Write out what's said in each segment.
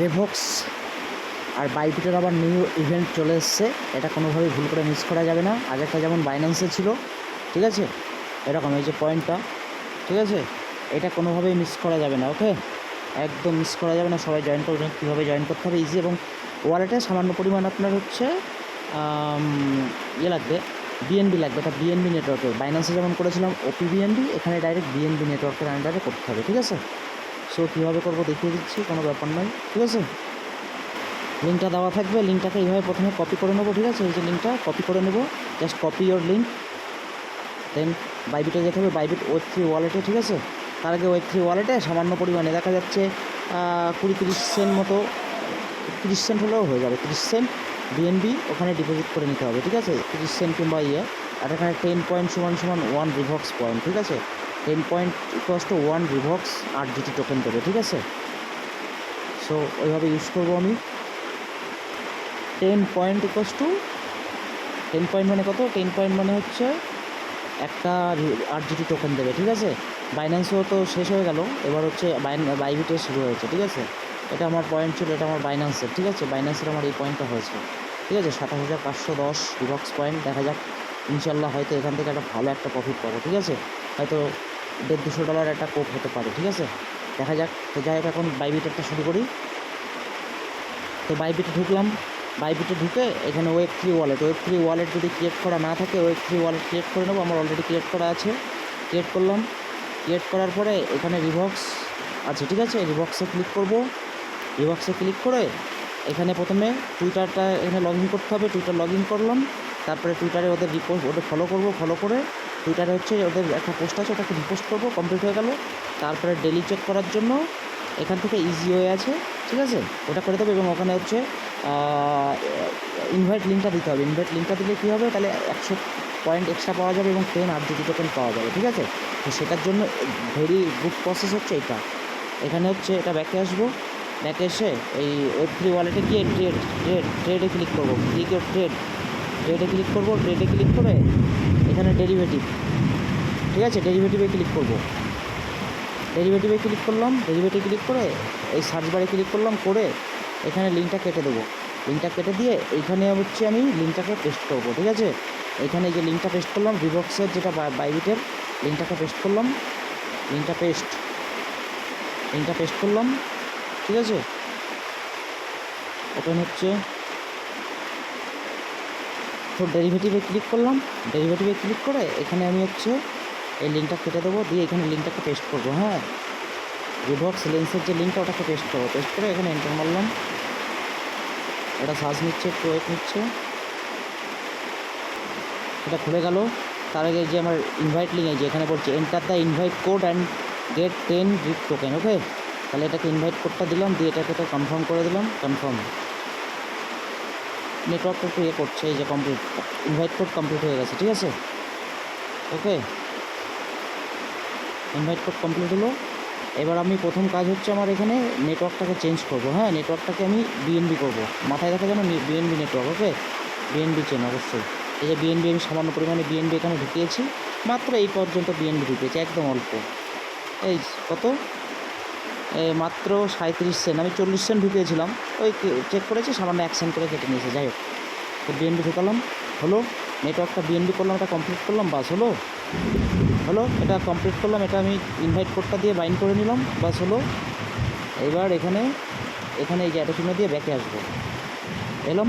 রেভক্স আর বাইবিটের আবার new event চলে এসছে, এটা কোনোভাবেই ভুল করে মিস করা যাবে না। আগেরটা যেমন বাইন্যান্সে ছিল, ঠিক আছে, এরকম এই যে পয়েন্টটা, ঠিক আছে, এটা কোনোভাবেই মিস করা যাবে না। ওকে, একদম মিস করা যাবে না। সবাই জয়েন করবেন, কীভাবে জয়েন করতে হবে ইজি, এবং ওয়ালেটে সামান্য পরিমাণ আপনার হচ্ছে ইয়ে লাগবে, বিএনবি লাগবে। এটা বিএনবি নেটওয়ার্কের, বাইন্যান্সে যেমন করেছিলাম ওপি বিএনবি, এখানে ডাইরেক্ট বিএনবি নেটওয়ার্কের আন্ডারে করতে হবে, ঠিক আছে। সো কীভাবে করবো দেখিয়ে দিচ্ছি, কোনো ব্যাপার নয়, ঠিক আছে। লিঙ্কটা দেওয়া থাকবে, লিঙ্কটাকে এইভাবে প্রথমে কপি করে নেবো, ঠিক আছে, এই যে লিঙ্কটা কপি করে নেবো, জাস্ট কপি ইয়োর লিঙ্ক, দেন বাইবিটে যেতে হবে, বাইবিট Web3 ওয়ালেটে, ঠিক আছে। তার আগে Web3 ওয়ালেটে সামান্য পরিমাণে দেখা যাচ্ছে 20-30 সেন্ট মতো, 30 সেন্ট হলেও হয়ে যাবে, 30 সেন্ট বিএনবি ওখানে ডিপোজিট করে নিতে হবে, ঠিক আছে, 30 সেন্ট কিংবা আর এখানে 10 পয়েন্ট = 1 রিভক্স পয়েন্ট, ঠিক আছে, 10 পয়েন্ট = 1 রিভক্স RGT টোকেন দেবে, ঠিক আছে। সো ওইভাবে ইউজ করবো আমি। 10 পয়েন্ট = 10 পয়েন্ট মানে কত? 10 পয়েন্ট মানে হচ্ছে একটা RGT টোকেন দেবে, ঠিক আছে। বাইন্যান্সও তো শেষ হয়ে গেল, এবার হচ্ছে বাইবিটে শুরু হয়েছে, ঠিক আছে। এটা আমার পয়েন্ট ছিল, এটা আমার বাইন্যান্সের, ঠিক আছে, বাইন্যান্সের আমার এই পয়েন্টটা হয়েছে, ঠিক আছে, 27,510 রিভক্স পয়েন্ট। দেখা যাক, ইনশাল্লাহ হয়তো এখান থেকে একটা ভালো একটা প্রফিট পাবো, ঠিক আছে, হয়তো $150-200 একটা কোপ হতে পারে, ঠিক আছে, দেখা যাক। তো যাই হোক, এখন বাইবিটেরটা শুরু করি। তো বাইবিটে ঢুকলাম, বাইবিটে ঢুকে এখানে Web3 ওয়ালেট যদি ক্রিয়েট করা না থাকে, Web3 ওয়ালেট ক্রিয়েট করে নেবো। আমার অলরেডি ক্রিয়েট করা আছে, ক্রিয়েট করলাম। ক্রিয়েট করার পরে এখানে রিভক্স আছে, ঠিক আছে, রিভক্সে ক্লিক করব। রিভক্সে ক্লিক করে এখানে প্রথমে টুইটারটা এখানে লগ ইন করতে হবে, টুইটার লগ ইন করলাম। তারপরে টুইটারে ওদের ফলো করব, ফলো করে টুইটারে হচ্ছে ওদের একটা পোস্ট আছে, ওটাকে রিপোস্ট করবো, কমপ্লিট হয়ে গেল। তারপরে ডেলি চেক করার জন্য এখান থেকে ইজি ওয়ে আছে, ঠিক আছে, ওটা করে দেবো। এবং ওখানে হচ্ছে ইনভাইট লিঙ্কটা দিতে হবে। ইনভাইট লিঙ্কটা দিলে কী হবে, তাহলে 100 পয়েন্ট এক্সট্রা পাওয়া যাবে এবং 10 RGT টোকেন পাওয়া যাবে, ঠিক আছে। তো সেটার জন্য ভেরি গুড প্রসেস হচ্ছে এটা। এখানে হচ্ছে এটা ব্যাকে আসবো, ব্যাকে এসে এই Web3 ওয়ালেটে গিয়ে ট্রেডে ক্লিক করবো, ট্রেডে ক্লিক করবো, ট্রেডে ক্লিক করে এখানে ডেরিভেটিভ, ঠিক আছে, ডেরিভেটিভে ক্লিক করবো। ডেরিভেটিভে ক্লিক করলাম, ডেরিভেটিভ ক্লিক করে এই সার্চ বারে ক্লিক করলাম, করে এখানে লিঙ্কটা কেটে দেবো। লিঙ্কটা কেটে দিয়ে এইখানে হচ্ছে আমি লিঙ্কটাকে পেস্ট করবো, ঠিক আছে। এখানে যে লিঙ্কটা পেস্ট করলাম, রিভক্সের যেটা বাইবিটের লিঙ্কটাকে পেস্ট করলাম, লিঙ্কটা পেস্ট করলাম, ঠিক আছে। ওপেন হচ্ছে, তো ডেরিভেটিভে ক্লিক করলাম। ডেরিভেটিভে ক্লিক করে এখানে আমি হচ্ছে এই লিঙ্কটা কেটে দেবো, দিয়ে এখানে লিঙ্কটাকে পেস্ট করবো। হ্যাঁ, রিভক্স লেন্সের যে লিঙ্কটা, ওটাকে পেস্ট করবো। পেস্ট করে এখানে এন্টার মারলাম। এটা সার্চ নিচ্ছে, একটু ওয়েট নিচ্ছে, এটা খুলে গেল। তার আগে যে আমার ইনভাইট লিঙ্ক, এই যে এখানে বলছে enter the invite code and get 10 rip token. Okay, তাহলে এটাকে ইনভাইট কোডটা দিলাম, দিয়ে এটাকে তো কনফার্ম করে দিলাম। কনফার্ম, নেটওয়ার্কটা একটু করছে, এই যে কমপ্লিট, ইনভাইট কোড কমপ্লিট হয়ে গেছে, ঠিক আছে। ওকে, ইনভাইট কোড কমপ্লিট হলো। এবার আমি প্রথম কাজ হচ্ছে আমার এখানে নেটওয়ার্কটাকে চেঞ্জ করবো। হ্যাঁ, নেটওয়ার্কটাকে আমি বিএনবি করবো, মাথায় রাখা যেন বিএনবি নেটওয়ার্ক। ওকে, বিএনবি চেন অবশ্যই। এই যে বিএনবি, আমি সামান্য পরিমাণে বিএনবি এখানে ঢুকিয়েছি, মাত্র এই পর্যন্ত বিএনবি ঢুকিয়েছি, একদম অল্প। এই কত, মাত্র 37 সেন্ট, আমি 40 সেন্ট ঢুকিয়েছিলাম, ওই চেক করেছি, সামান্য 1 সেন্ট করে কেটে নিয়েছে। যাই হোক, তো বিএনবি ঢুকালাম, হলো, নেটওয়ার্কটা বিএনবি করলাম, এটা কমপ্লিট করলাম, বাস হলো, এটা কমপ্লিট করলাম। এটা আমি ইনভাইট কোডটা দিয়ে বাইন্ড করে নিলাম, বাস হলো। এবার এখানে এই যে চিহ্ন দিয়ে ব্যাকে আসবো, এলাম,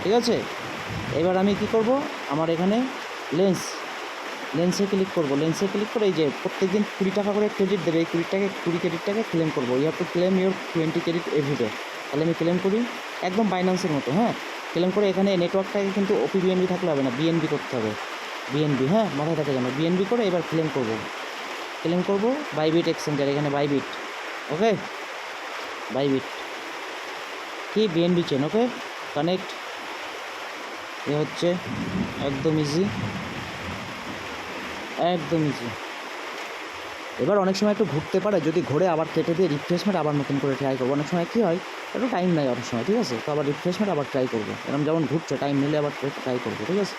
ঠিক আছে। এবার আমি কি করব, আমার এখানে লেন্সে ক্লিক করব। লেন্সে ক্লিক করে এই যে প্রত্যেকদিন 20 টাকা করে ক্রেডিট দেবে, এই 20 ক্রেডিটটাকে ক্লেম করবো। You have to claim your 20 credit everyday. তাহলে আমি ক্লেম করি, একদম বাইন্যান্সের মতো। হ্যাঁ, ক্লেম করে এখানে নেটওয়ার্কটাকে কিন্তু ওপি বিএনবি থাকলে হবে না, বিএনবি করতে হবে, বিএনবি। হ্যাঁ, মাথায় থাকে যেন বিএনবি করে এবার ক্লেম করব বাইবিট এক্সচেঞ্জার, এখানে বাইবিট। ওকে, বাইবিট কি বিএনবি চেন। ওকে, কানেক্ট, এ হচ্ছে একদম ইজি। এবার অনেক সময় একটু ঘুরতে পারে, যদি ঘুরে আবার কেটে দিয়ে রিফ্রেশমেন্ট আবার নতুন করে ট্রাই করবো। অনেক সময় কী হয়, একটু টাইম নেয় অনেক সময়, ঠিক আছে, তো আবার রিফ্রেশমেন্ট আবার ট্রাই করবো। এরকম যেমন ঘুরছে, টাইম নিলে আবার ট্রাই করবো, ঠিক আছে।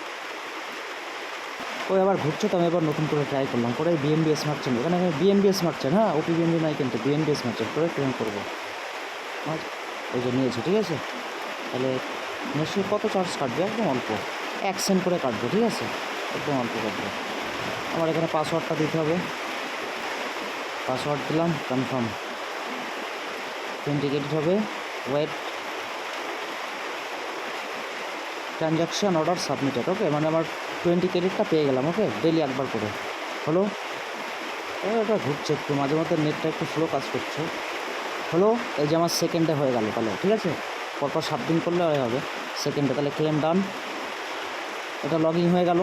ওই আবার ঘুরছে, তো আমি এবার নতুন করে ট্রাই করলাম, করে বিএনবি স্মার্ট চেন, এখানে বিএনবি স্মার্ট চেন, হ্যাঁ, ওপি বিএনবি নাই কিন্তু বিএনবি স্মার্ট চেন করে ক্লেম করবো। এই যে নিয়েছি, ঠিক আছে। তাহলে নিশ্চয়ই কত চার্জ কাটবে? একদম অল্প, 1 সেন্ট করে কাটবো, ঠিক আছে, একদম অল্প কাটবো। আমার এখানে পাসওয়ার্ডটা দিতে হবে, পাসওয়ার্ড দিলাম, কনফার্ম, 20 ক্রেডিট হবে। ওয়েট, ট্রানজাকশান অর্ডার সাবমিটেড, ওকে, মানে আমার 20 ক্রেডিটটা পেয়ে গেলাম, ওকে, ডেলি একবার করে হলো। এটা ঘুরছে একটু, মাঝে মধ্যে নেটটা একটু স্লো কাজ করছে, হলো। এই যে আমার সেকেন্ডে হয়ে গেল, তাহলে ঠিক আছে, পরপর 7 দিন করলে হবে সেকেন্ডে, তাহলে ক্লেম ডান, এটা লগইন হয়ে গেল,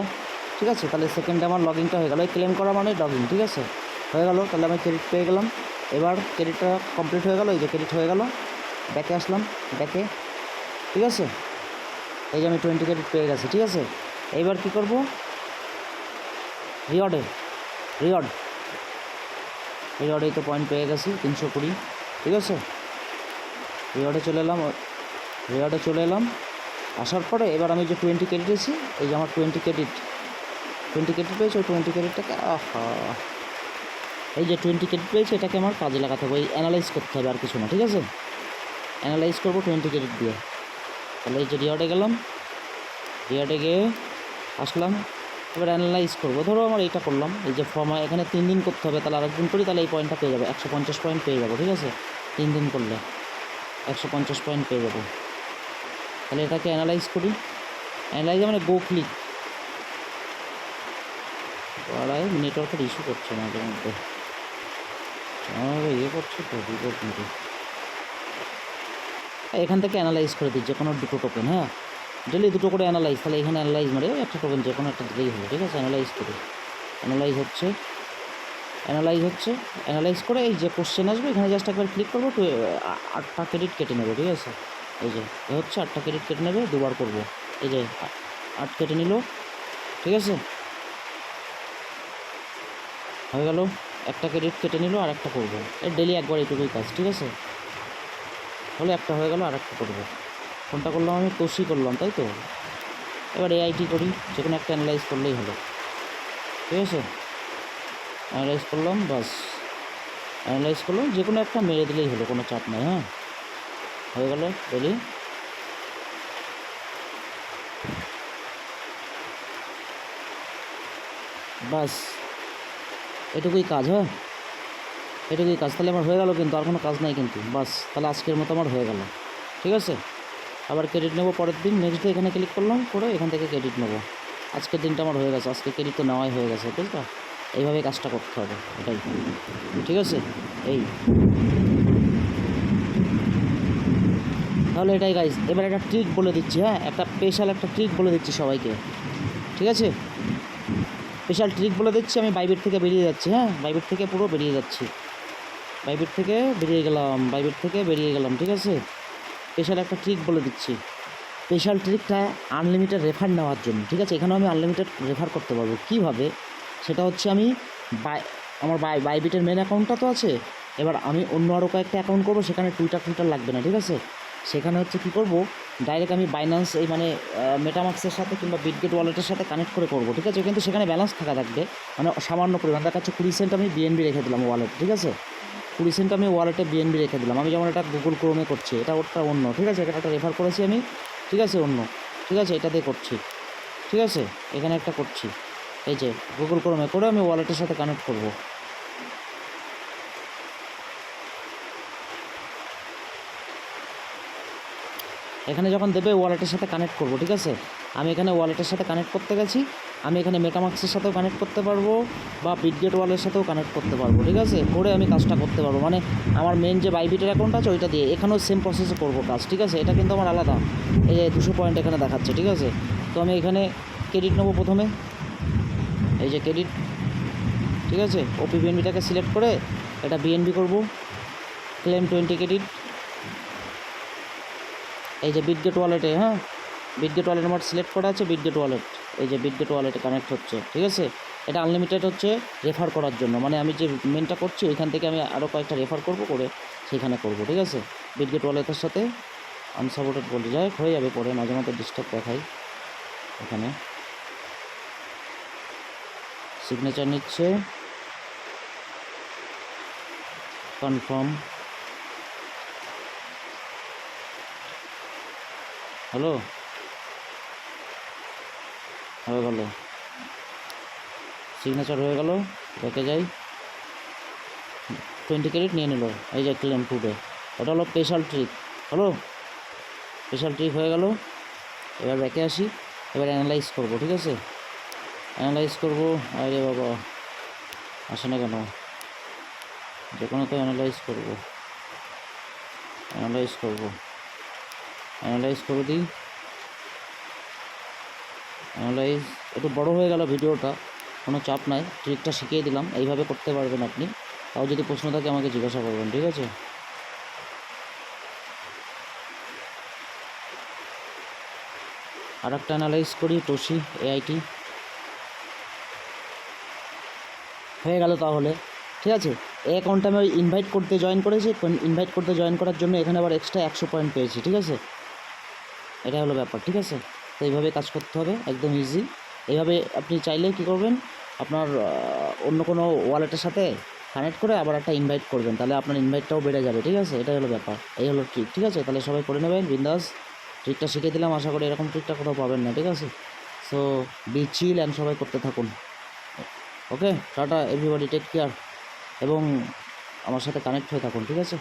ঠিক আছে। তাহলে সেকেন্ডে আমার লগইনটা হয়ে গেল, এই ক্লেম করা মানে লগইন, ঠিক আছে, হয়ে গেল। তাহলে আমি ক্রেডিট পেয়ে গেলাম। এবার ক্রেডিটটা কমপ্লিট হয়ে গেল, এই যে ক্রেডিট হয়ে গেল, ব্যাকে আসলাম, ব্যাকে, ঠিক আছে। এই যে আমি 20 ক্রেডিট পেয়ে গেছি, ঠিক আছে। এইবার কী করব? রিওয়ার্ডে, রিওয়ার্ডেই তো পয়েন্ট পেয়ে গেছি 320, ঠিক আছে। রিওয়ার্ডে চলে এলাম, আসার পরে এবার আমি যে 20 ক্রেডিট এসেছি, এই যে আমার 20 ক্রেডিট পেয়েছি, ওই 20 ক্রেডিটটাকে এই যে 20 ক্রেডিট পেয়েছি, এটাকে আমার কাজে লাগাতে হবে, ওই অ্যানালাইজ করতে হবে, আর কিছু না, ঠিক আছে। অ্যানালাইজ করবো 20 ক্রেডিট দিয়ে। তাহলে এই যে রিওয়ার্ডে গেলাম, রিওয়ার্ডে গিয়ে আসলাম, এবার অ্যানালাইজ করবো। ধরো আমার এইটা করলাম, এই যে ফর্ম এখানে 3 দিন করতে হবে, তাহলে আরেকদিন করি, তাহলে এই পয়েন্টটা পেয়ে যাবো, 150 পয়েন্ট পেয়ে যাবো, ঠিক আছে। 3 দিন করলে 150 পয়েন্ট পেয়ে যাবো। তাহলে এটাকে অ্যানালাইজ করি, অ্যানালাইজ মানে গো ক্লিক, ওরাই নেটওয়ার্কের ইস্যু করছে মাঝে মধ্যে, আমার করছে তো বিপদ কিন্তু। এখান থেকে অ্যানালাইজ করে দিই, যে কোনো 2টো টোকেন, হ্যাঁ, ডেলি 2টো করে অ্যানালাইজ, তাহলে এখানে অ্যানালাইজ মানে একটা টোকেন যে কোনো একটা দিলেই হলো, ঠিক আছে। অ্যানালাইজ করি, অ্যানালাইজ অ্যানালাইজ করে এই যে কোশ্চেন আসবে, এখানে জাস্ট একবার ক্লিক করবো, 8টা ক্রেডিট কেটে নেবে, ঠিক আছে। এই যে হচ্ছে 8টা ক্রেডিট কেটে নেবে, 2বার করবো, এই যে 8 কেটে নিল, ঠিক আছে, হয়ে গেল। একটা ক্রেডিট কেটে নিল, আর একটা করবো, এই ডেলি একবার এইটুকুই কাজ, ঠিক আছে। হলে একটা হয়ে গেল, আর একটা করবো, কোনটা করলাম আমি? তোষই করলাম, তাই তো। এবার এআইটি করি, যে কোনো একটা অ্যানালাইজ করলেই হলো, ঠিক আছে। অ্যানালাইজ করলাম, বাস অ্যানালাইজ করলাম, যে কোনো একটা মেরে দিলেই হলো, কোনো চাপ নেই, হ্যাঁ, হয়ে গেল ডেলি। বাস এটুকুই কাজ, হ্যাঁ, এটুকুই কাজ, তাহলে আমার হয়ে গেল, কিন্তু আর কোনো কাজ নাই কিন্তু, বাস তাহলে আজকের মতো আমার হয়ে গেল, ঠিক আছে। আবার ক্রেডিট নেবো পরের দিন, নেক্সট ডে এখানে ক্লিক করলাম, করে এখান থেকে ক্রেডিট নেবো। আজকের দিনটা আমার হয়ে গেছে, আজকে ক্রেডিট তো নেওয়াই হয়ে গেছে, বুঝলা। এইভাবে কাজটা করতে হবে, এটাই, ঠিক আছে। এই তাহলে এটাই গাইজ, এবার একটা ট্রিক বলে দিচ্ছি, হ্যাঁ, একটা স্পেশাল একটা ট্রিক বলে দিচ্ছি সবাইকে, ঠিক আছে। স্পেশাল ট্রিক বলে দিচ্ছি, আমি বাইবিট থেকে বেরিয়ে যাচ্ছি, হ্যাঁ, বাইবিট থেকে পুরো বেরিয়ে যাচ্ছি, বাইবিট থেকে বেরিয়ে গেলাম, ঠিক আছে। স্পেশাল একটা ট্রিক বলে দিচ্ছি, স্পেশাল ট্রিকটা আনলিমিটেড রেফার নেওয়ার জন্য, ঠিক আছে। এখানেও আমি আনলিমিটেড রেফার করতে পারবো, কীভাবে? সেটা হচ্ছে আমি আমার বাইবিটের মেন অ্যাকাউন্টটা তো আছে, এবার আমি অন্য আরও কয়েকটা অ্যাকাউন্ট করবো, সেখানে টুইটার লাগবে না, ঠিক আছে। সেখানে হচ্ছে কী করবো, ডাইরেক্ট আমি বাইন্যান্স এই মানে মেটামাক্সের সাথে কিংবা বিটগেট ওয়ালেটের সাথে কানেক্ট করে করবো, ঠিক আছে। কিন্তু সেখানে ব্যালেন্স থাকা থাকবে, মানে সামান্য পরিমাণ, দেখা যাচ্ছে 20 সেন্ট আমি বিএনবি রেখে দিলাম ওয়ালেট, ঠিক আছে। 20 সেন্ট আমি ওয়ালেটে বিএনবি রেখে দিলাম, আমি যেমন এটা গুগল ক্রোমে করছি, এটা ওটা অন্য, ঠিক আছে। এখানে একটা রেফার করেছি আমি, ঠিক আছে, অন্য, ঠিক আছে, এটা দিয়ে করছি, ঠিক আছে। এখানে একটা করছি, এই যে গুগল ক্রোমে করে আমি ওয়ালেটের সাথে কানেক্ট করব। এখানে যখন দেবে ওয়ালেটের সাথে কানেক্ট করব, ঠিক আছে। আমি এখানে ওয়ালেটের সাথে কানেক্ট করতে গেছি, আমি এখানে মেটামাক্সের সাথেও কানেক্ট করতে পারবো বা বিটগেট ওয়ালেটের সাথেও কানেক্ট করতে পারবো, ঠিক আছে, করে আমি কাজটা করতে পারবো। মানে আমার মেন যে বাইবিটের অ্যাকাউন্ট আছে ওইটা দিয়ে এখানেও সেম প্রসেসে করবো কাজ, ঠিক আছে। এটা কিন্তু আমার আলাদা, এই যে 200 পয়েন্ট এখানে দেখাচ্ছে, ঠিক আছে। তো আমি এখানে ক্রেডিট নেবো প্রথমে, এই যে ক্রেডিট, ঠিক আছে। ওপি বিএনবিটাকে সিলেক্ট করে এটা বিএনবি করব, ক্লেম 20 ক্রেডিট, এই যে বিটগেট ওয়ালেটে, হ্যাঁ, বিটগেট ওয়ালেট আমার সিলেক্ট করা আছে, বিটগেট ওয়ালেট, এই যে বিটগেট ওয়ালেটে কানেক্ট হচ্ছে, ঠিক আছে। এটা আনলিমিটেড হচ্ছে রেফার করার জন্য, মানে আমি যে মেনটা করছি ওইখান থেকে আমি আরও কয়েকটা রেফার করব, করে সেখানে করব, ঠিক আছে। বিটগেট ওয়ালেটের সাথে আনসাপোর্টেড বলে যায়, হয়ে যাবে পরে, মাঝে মাঝে ডিস্টার্ব দেখাই। এখানে সিগনেচার নিচ্ছে, কনফার্ম, হ্যালো, হয়ে গেল, সিগনেচার হয়ে গেল। রেখে যাই, 20 ক্রেডিট নিয়ে নিল। এই যে ক্লেম টুডে, ওটা হলো স্পেশাল ট্রিক। হলো, স্পেশাল ট্রিক হয়ে গেল। এবার ব্যাকে আসি, এবার অ্যানালাইজ করব, ঠিক আছে? অ্যানালাইজ করব। আরে বাবা, আসে না কেন? যে কোনো তো অ্যানালাইজ করব, অ্যানালাইজ করব, অ্যানালাইজ করে দিই। অ্যানালাইজ একটু বড় হয়ে গেল ভিডিওটা, কোনো চাপ নাই, ট্রিকটা শিখিয়ে দিলাম, এইভাবে করতে পারবেন আপনি। তাও যদি প্রশ্ন থাকে আমাকে জিজ্ঞাসা করবেন, ঠিক আছে? আর একটা অ্যানালাইজ করি, টোশি এআইটি হয়ে গেল তাহলে, ঠিক আছে? এই অ্যাকাউন্টে আমি ওই ইনভাইট করতে জয়েন করেছি, ইনভাইট করতে জয়েন করার জন্য এখানে আবার এক্সট্রা 100 পয়েন্ট পেয়েছি, ঠিক আছে? এটা হলো ব্যাপার, ঠিক আছে? তো এইভাবে কাজ করতে হবে, একদম ইজি। এইভাবে আপনি চাইলে কী করবেন, আপনার অন্য কোনো ওয়ালেটের সাথে কানেক্ট করে আবার একটা ইনভাইট করবেন, তাহলে আপনার ইনভাইটটাও বেড়ে যাবে, ঠিক আছে? এটাই হলো ব্যাপার, এই হলো ট্রিক, ঠিক আছে? তাহলে সবাই করে নেবেন বিন্দাস। ট্রিকটা শিখে দিলাম, আশা করি এরকম ট্রিকটা কোথাও পাবেন না, ঠিক আছে? সো বি চিল অ্যান্ড সবাই করতে থাকুন। ওকে, টাটা এভরিবডি, টেক কেয়ার, এবং আমার সাথে কানেক্ট হয়ে থাকুন, ঠিক আছে?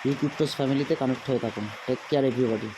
ইউটিউব টোস ফ্যামিলিতে কানেক্ট হয়ে থাকুন। Take care everybody.